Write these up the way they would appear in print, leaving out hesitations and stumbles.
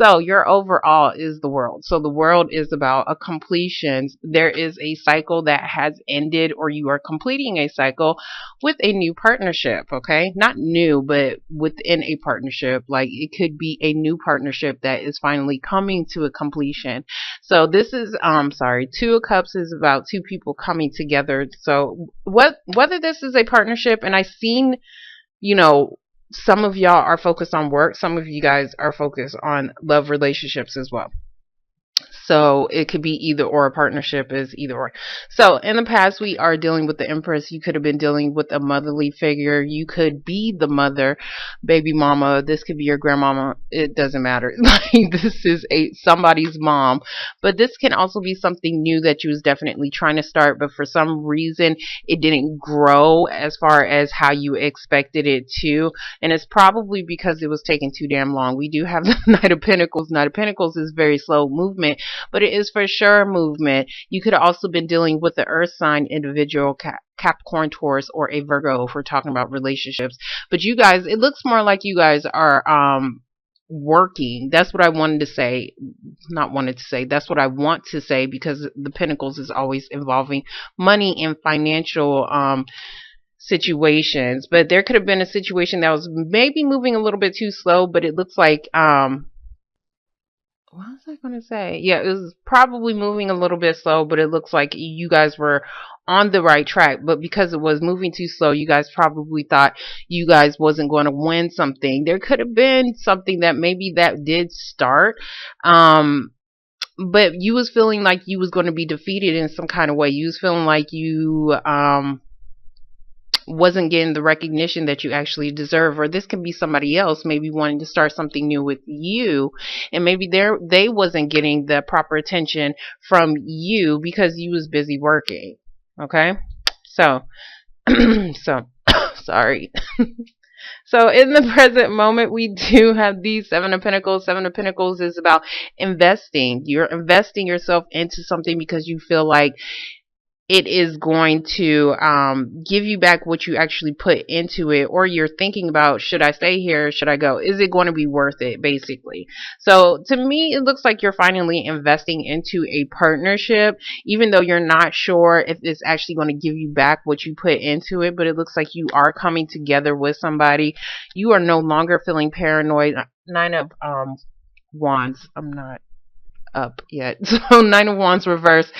So your overall is the world. So the world is about a completion. There is a cycle that has ended, or you are completing a cycle with a new partnership. Okay, not new, but within a partnership. Like it could be a new partnership that is finally coming to a completion. So this is sorry, Two of Cups is about two people coming together. So whether this is a partnership, and I've seen, you know, some of y'all are focused on work, some of you guys are focused on love relationships as well. So it could be either or. A partnership is either or. So in the past, we are dealing with the Empress. You could have been dealing with a motherly figure. You could be the mother, baby mama. This could be your grandmama. It doesn't matter. Like this is somebody's mom. But this can also be something new that you was definitely trying to start, but for some reason it didn't grow as far as how you expected it to. And it's probably because it was taking too damn long. We do have the Knight of Pentacles. Knight of Pentacles is very slow movement, but it is for sure movement. You could have also been dealing with the earth sign individual, Capricorn, Taurus, or a Virgo if we're talking about relationships. But you guys, it looks more like you guys are working. That's what I wanted to say. Not wanted to say. That's what I want to say, because the Pentacles is always involving money and financial situations. But there could have been a situation that was maybe moving a little bit too slow, but it looks like what was I going to say? Yeah, it was probably moving a little bit slow, but it looks like you guys were on the right track. But because it was moving too slow, you guys probably thought you guys wasn't going to win something. There could have been something that maybe that did start, but you was feeling like you was going to be defeated in some kind of way. You was feeling like you wasn't getting the recognition that you actually deserve. Or this can be somebody else maybe wanting to start something new with you, and maybe they wasn't getting the proper attention from you because you was busy working. Okay, so so sorry. So in the present moment, we do have the Seven of Pentacles. Seven of Pentacles is about investing. You're investing yourself into something because you feel like it is going to give you back what you actually put into it, or you're thinking about, should I stay here? Should I go? Is it going to be worth it, basically? So to me, it looks like you're finally investing into a partnership, even though you're not sure if it's actually going to give you back what you put into it, but it looks like you are coming together with somebody. You are no longer feeling paranoid. Nine of Wands. I'm not up yet. So Nine of Wands reverse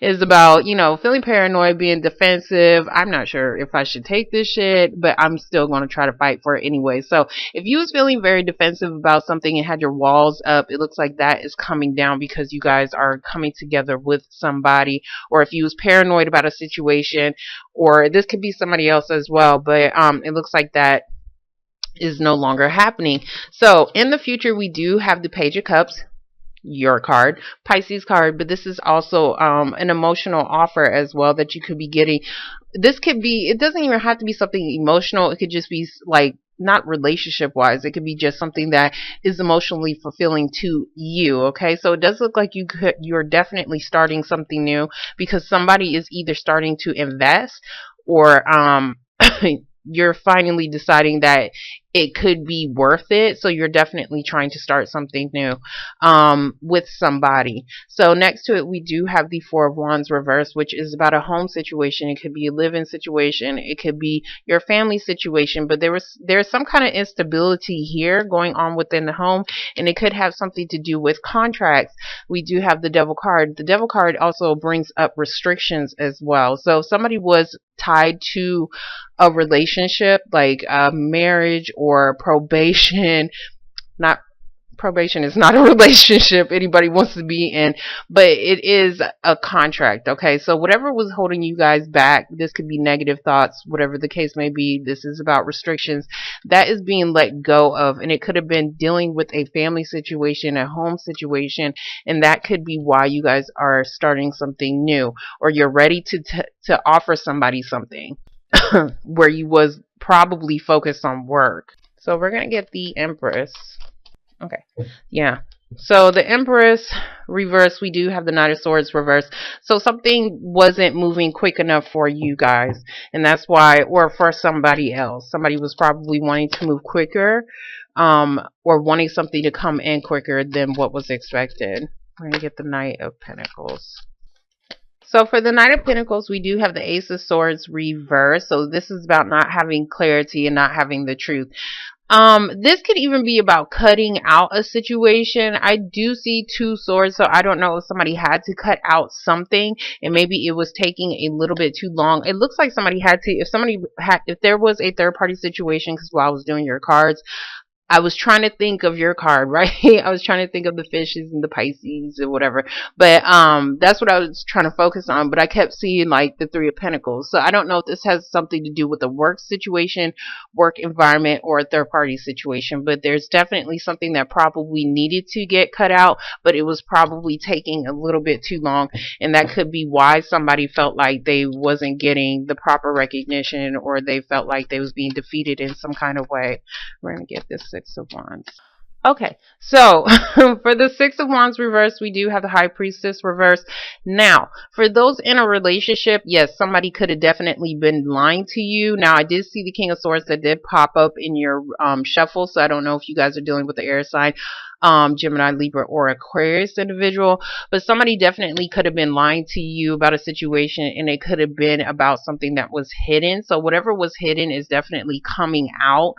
is about, you know, feeling paranoid, being defensive. I'm not sure if I should take this shit, but I'm still going to try to fight for it anyway. So if you was feeling very defensive about something and had your walls up, it looks like that is coming down because you guys are coming together with somebody. Or if you was paranoid about a situation, or this could be somebody else as well, but it looks like that is no longer happening. So in the future, we do have the Page of Cups, your card, Pisces card, but this is also an emotional offer as well that you could be getting. This could be, it doesn't even have to be something emotional. It could just be like, not relationship wise, it could be just something that is emotionally fulfilling to you. Okay, so it does look like you're definitely starting something new, because somebody is either starting to invest, or you're finally deciding that it could be worth it. So you're definitely trying to start something new with somebody. So next to it, we do have the Four of Wands reverse, which is about a home situation. It could be a live-in situation. It could be your family situation, but there's some kind of instability here going on within the home, and it could have something to do with contracts. We do have the Devil card. The Devil card also brings up restrictions as well. So somebody was tied to a relationship, like a marriage or probation. Not probation is not a relationship anybody wants to be in, but it is a contract. Okay, so whatever was holding you guys back, this could be negative thoughts, whatever the case may be, this is about restrictions that is being let go of. And it could have been dealing with a family situation, a home situation, and that could be why you guys are starting something new, or you're ready to offer somebody something where you was probably focused on work. So we're gonna get the Empress. Okay, yeah. So the Empress reverse, we do have the Knight of Swords reverse. So something wasn't moving quick enough for you guys, and that's why, or for somebody else. Somebody was probably wanting to move quicker. or wanting something to come in quicker than what was expected. We're going to get the Knight of Pentacles. So for the Knight of Pentacles, we do have the Ace of Swords reversed. So this is about not having clarity and not having the truth. This could even be about cutting out a situation. I do see 2 swords, so I don't know if somebody had to cut out something and maybe it was taking a little bit too long. It looks like somebody had to, if there was a third party situation, because while I was doing your cards, I was trying to think of your card, right? I was trying to think of the fishes and the Pisces or whatever. But that's what I was trying to focus on. But I kept seeing like the 3 of Pentacles. So I don't know if this has something to do with a work situation, work environment, or a third party situation. But there's definitely something that probably needed to get cut out, but it was probably taking a little bit too long. And that could be why somebody felt like they wasn't getting the proper recognition, or they felt like they was being defeated in some kind of way. We're going to get this Six of Wands. Okay, so for the Six of Wands reverse, we do have the High Priestess reverse. Now, for those in a relationship, yes, somebody could have definitely been lying to you. Now, I did see the King of Swords that did pop up in your shuffle, so I don't know if you guys are dealing with the air sign, Gemini, Libra, or Aquarius individual, but somebody definitely could have been lying to you about a situation, and it could have been about something that was hidden. So whatever was hidden is definitely coming out.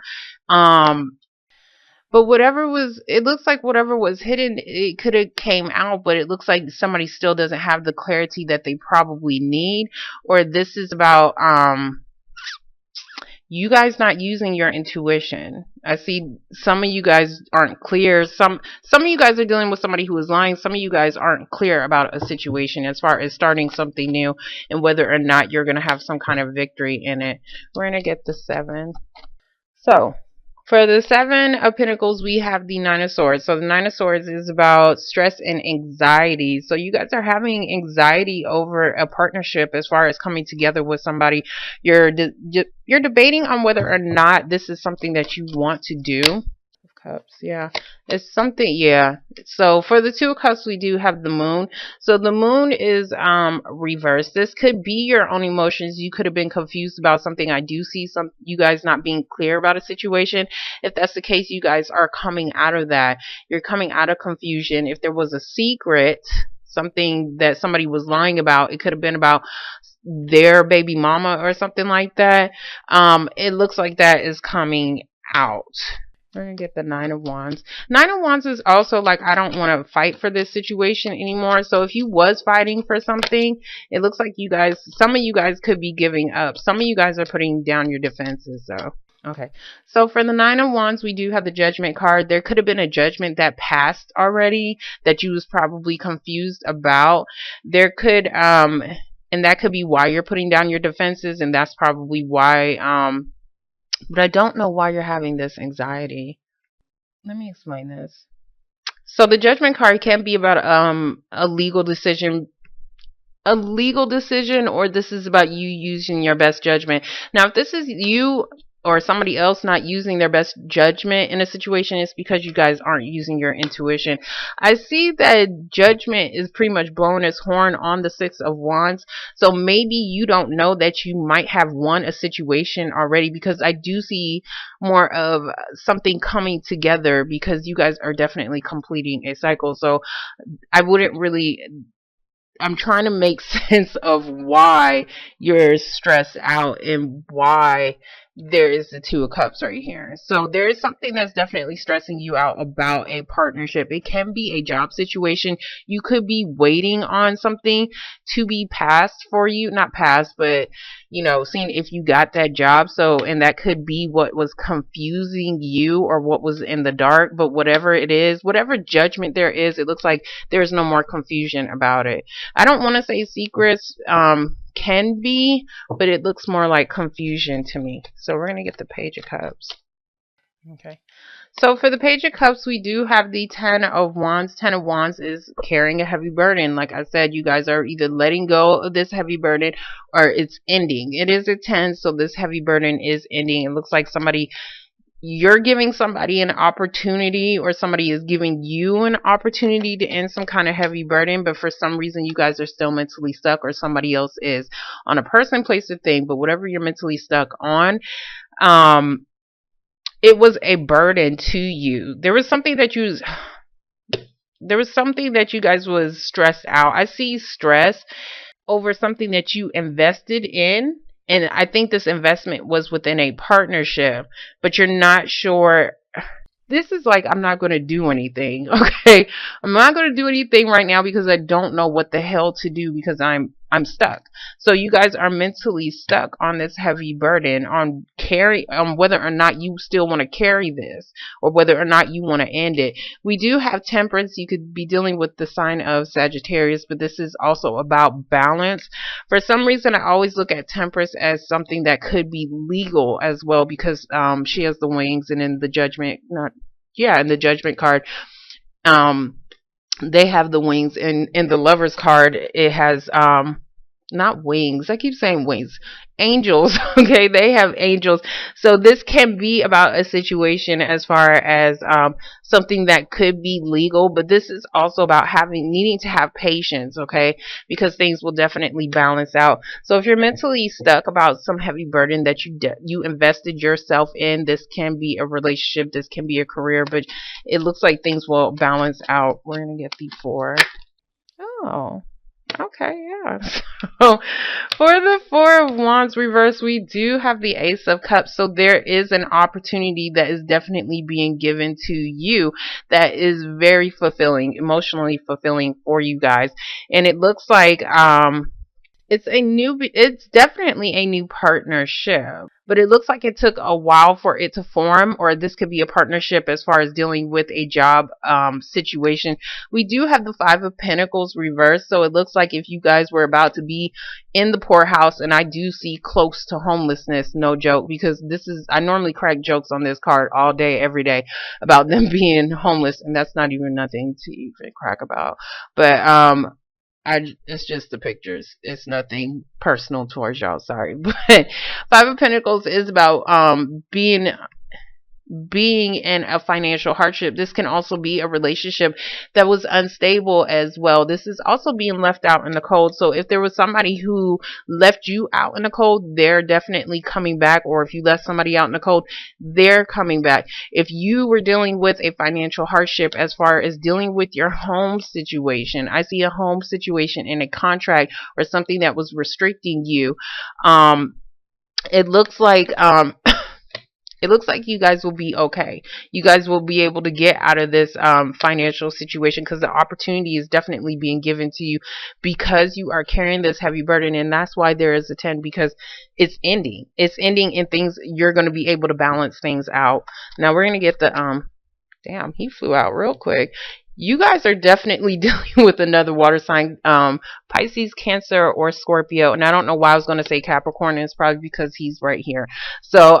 But it looks like whatever was hidden, it could have came out, but it looks like somebody still doesn't have the clarity that they probably need. Or this is about, you guys not using your intuition. I see some of you guys aren't clear. Some of you guys are dealing with somebody who is lying. Some of you guys aren't clear about a situation as far as starting something new and whether or not you're going to have some kind of victory in it. We're going to get the 7. So for the 7 of Pentacles, we have the 9 of Swords. So the 9 of Swords is about stress and anxiety. So you guys are having anxiety over a partnership as far as coming together with somebody. You're debating on whether or not this is something that you want to do. Cups, yeah, it's something, yeah. So for the 2 of Cups, we do have the Moon. So the Moon is reversed. This could be your own emotions. You could have been confused about something. I do see you guys not being clear about a situation. If that's the case, you guys are coming out of that. You're coming out of confusion. If there was a secret, something that somebody was lying about, it could have been about their baby mama or something like that. It looks like that is coming out. We're going to get the 9 of Wands. 9 of Wands is also like, I don't want to fight for this situation anymore. So if you was fighting for something, it looks like some of you guys could be giving up. Some of you guys are putting down your defenses though. Okay, so for the 9 of Wands, we do have the Judgment card. There could have been a judgment that passed already that you was probably confused about. There could, and that could be why you're putting down your defenses, and that's probably why, but I don't know why you're having this anxiety. Let me explain this. So the Judgment card can be about a legal decision, or this is about you using your best judgment. Now, if this is you or somebody else not using their best judgment in a situation, it's because you guys aren't using your intuition. I see that Judgment is pretty much blowing its horn on the 6 of Wands. So maybe you don't know that you might have won a situation already, because I do see more of something coming together, because you guys are definitely completing a cycle. So I'm trying to make sense of why you're stressed out and why there is the 2 of Cups right here. So there is something that's definitely stressing you out about a partnership. It can be a job situation. You could be waiting on something to be passed for you. Not passed, but seeing if you got that job. So, and that could be what was confusing you or what was in the dark. But whatever it is, whatever judgment there is, it looks like there's no more confusion about it. I don't want to say secrets can be, but it looks more like confusion to me. So we're going to get the Page of Cups. Okay. So for the Page of Cups, we do have the 10 of Wands. 10 of Wands is carrying a heavy burden. Like I said, you guys are either letting go of this heavy burden or it's ending. It is a 10, so this heavy burden is ending. It looks like you're giving somebody an opportunity, or somebody is giving you an opportunity to end some kind of heavy burden, but for some reason you guys are still mentally stuck, or somebody else is, on a person, place, or thing. But whatever you're mentally stuck on, it was a burden to you. There was something that you guys was stressed out. I see stress over something that you invested in. And I think this investment was within a partnership, but you're not sure. This is like, I'm not going to do anything. Okay. I'm not going to do anything right now because I don't know what the hell to do because I'm stuck. So you guys are mentally stuck on this heavy burden on whether or not you still want to carry this or whether or not you want to end it. We do have temperance. You could be dealing with the sign of Sagittarius, but this is also about balance. For some reason, I always look at temperance as something that could be legal as well because she has the wings, and in the judgment, not yeah, in the judgment card, um they have the wings, and in the Lovers card it has not wings. I keep saying wings. Angels. Okay, they have angels. So this can be about a situation as far as something that could be legal, but this is also about needing to have patience, okay? Because things will definitely balance out. So if you're mentally stuck about some heavy burden that you invested yourself in, this can be a relationship, this can be a career, but it looks like things will balance out. We're going to get the 4. Oh. Okay, yeah. So for the 4 of Wands reverse, we do have the Ace of Cups. So there is an opportunity that is definitely being given to you that is very fulfilling, emotionally fulfilling for you guys. And it looks like it's definitely a new partnership, but it looks like it took a while for it to form, or this could be a partnership as far as dealing with a job situation. We do have the 5 of Pentacles reversed, so it looks like if you guys were about to be in the poorhouse, and I do see close to homelessness, no joke, because I normally crack jokes on this card all day, every day about them being homeless, and that's not even nothing to even crack about. But it's just the pictures. It's nothing personal towards y'all. Sorry, but 5 of Pentacles is about being in a financial hardship. This can also be a relationship that was unstable as well. This is also being left out in the cold. So if there was somebody who left you out in the cold, they're definitely coming back. Or if you left somebody out in the cold, they're coming back. If you were dealing with a financial hardship as far as dealing with your home situation, I see a home situation in a contract or something that was restricting you. It looks like it looks like you guys will be okay. You guys will be able to get out of this financial situation because the opportunity is definitely being given to you because you are carrying this heavy burden. And that's why there is a 10, because it's ending. It's ending, and things, you're going to be able to balance things out. Now we're going to get the damn, he flew out real quick. You guys are definitely dealing with another water sign, Pisces, Cancer, or Scorpio. And I don't know why I was going to say Capricorn. It's probably because he's right here. So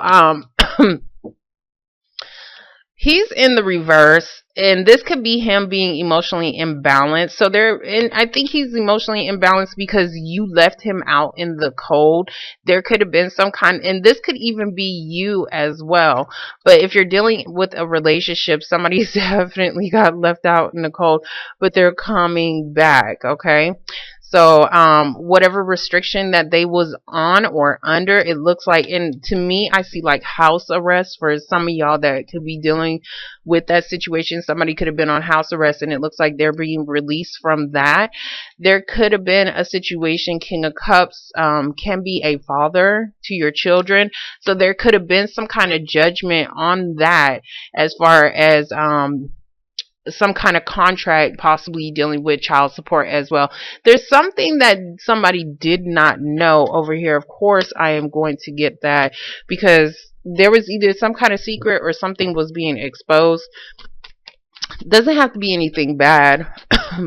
he's in the reverse, and this could be him being emotionally imbalanced. So and I think he's emotionally imbalanced because you left him out in the cold. There could have been and this could even be you as well. But if you're dealing with a relationship, somebody's definitely got left out in the cold, but they're coming back, okay? So whatever restriction that they was on or under, it looks like, and to me, I see like house arrest for some of y'all that could be dealing with that situation. Somebody could have been on house arrest, and it looks like they're being released from that. There could have been a situation, King of Cups can be a father to your children. So there could have been some kind of judgment on that as far as some kind of contract, possibly dealing with child support as well. There's something that somebody did not know over here. Of course, I am going to get that because there was either some kind of secret or something was being exposed. Doesn't have to be anything bad,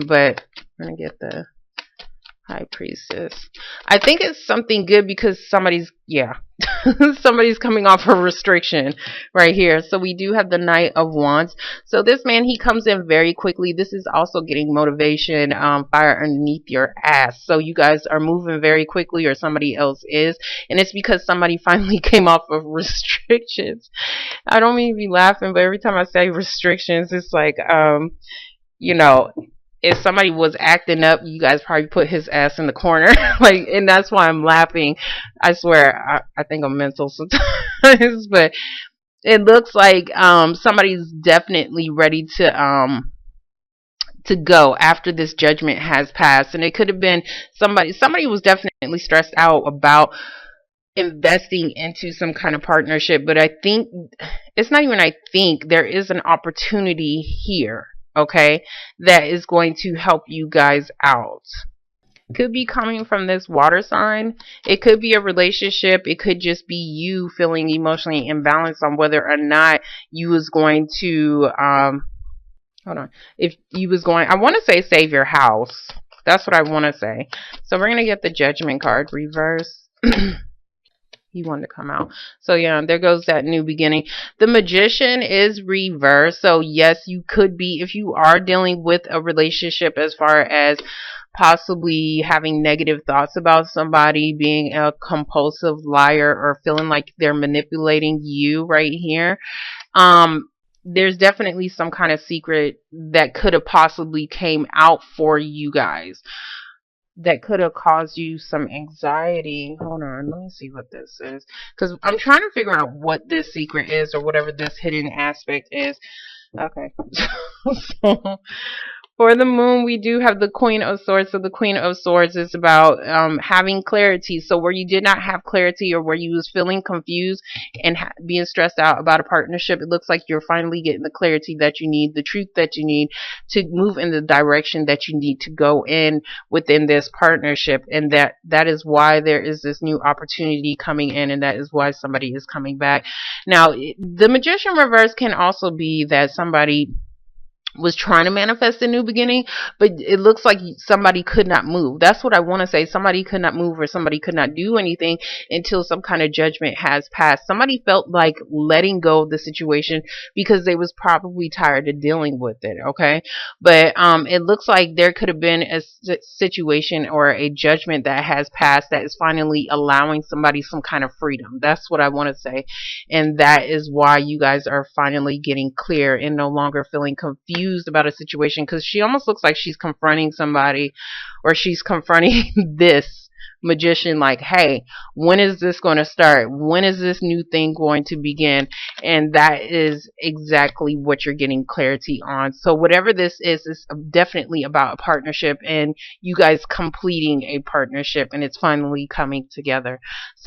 but I'm going to get the High Priestess. I think it's something good because somebody's coming off a restriction right here. So we do have the Knight of Wands. So this man, he comes in very quickly. This is also getting motivation, fire underneath your ass. So you guys are moving very quickly, or somebody else is, and it's because somebody finally came off of restrictions. I don't mean to be laughing, but every time I say restrictions, it's like you know, if somebody was acting up, you guys probably put his ass in the corner. Like, and that's why I'm laughing. I swear, I think I'm mental sometimes. But It looks like somebody's definitely ready to go after this judgment has passed. And it could have been somebody was definitely stressed out about investing into some kind of partnership. But I think it's not even I think there is an opportunity here, okay, that is going to help you guys out. Could be coming from this water sign. It could be a relationship. It could just be you feeling emotionally imbalanced on whether or not you was going to hold on. If you was going, I want to say save your house. That's what I want to say. So we're going to get the judgment card reverse. He wanted to come out. So yeah, there goes that new beginning. The magician is reversed. So yes, you could be, if you are dealing with a relationship, as far as possibly having negative thoughts about somebody, being a compulsive liar, or feeling like they're manipulating you right here. There's definitely some kind of secret that could have possibly came out for you guys that could have caused you some anxiety. Hold on, let me see what this is, because I'm trying to figure out what this secret is, or whatever this hidden aspect is. Okay. So, for the moon, we do have the Queen of Swords. So the Queen of Swords is about having clarity. So where you did not have clarity, or where you was feeling confused and being stressed out about a partnership, it looks like you're finally getting the clarity that you need, the truth that you need to move in the direction that you need to go in within this partnership. And that is why there is this new opportunity coming in, and that is why somebody is coming back. Now, the Magician reverse can also be that somebody was trying to manifest a new beginning, but it looks like somebody could not move. That's what I want to say. Somebody could not move, or somebody could not do anything until some kind of judgment has passed. Somebody felt like letting go of the situation because they was probably tired of dealing with it, okay? But it looks like there could have been a situation or a judgment that has passed that is finally allowing somebody some kind of freedom. That's what I want to say. And that is why you guys are finally getting clear and no longer feeling confused about a situation, because she almost looks like she's confronting somebody, or she's confronting this magician like, hey, when is this going to start? When is this new thing going to begin? And that is exactly what you're getting clarity on. So whatever this is definitely about a partnership, and you guys completing a partnership, and it's finally coming together.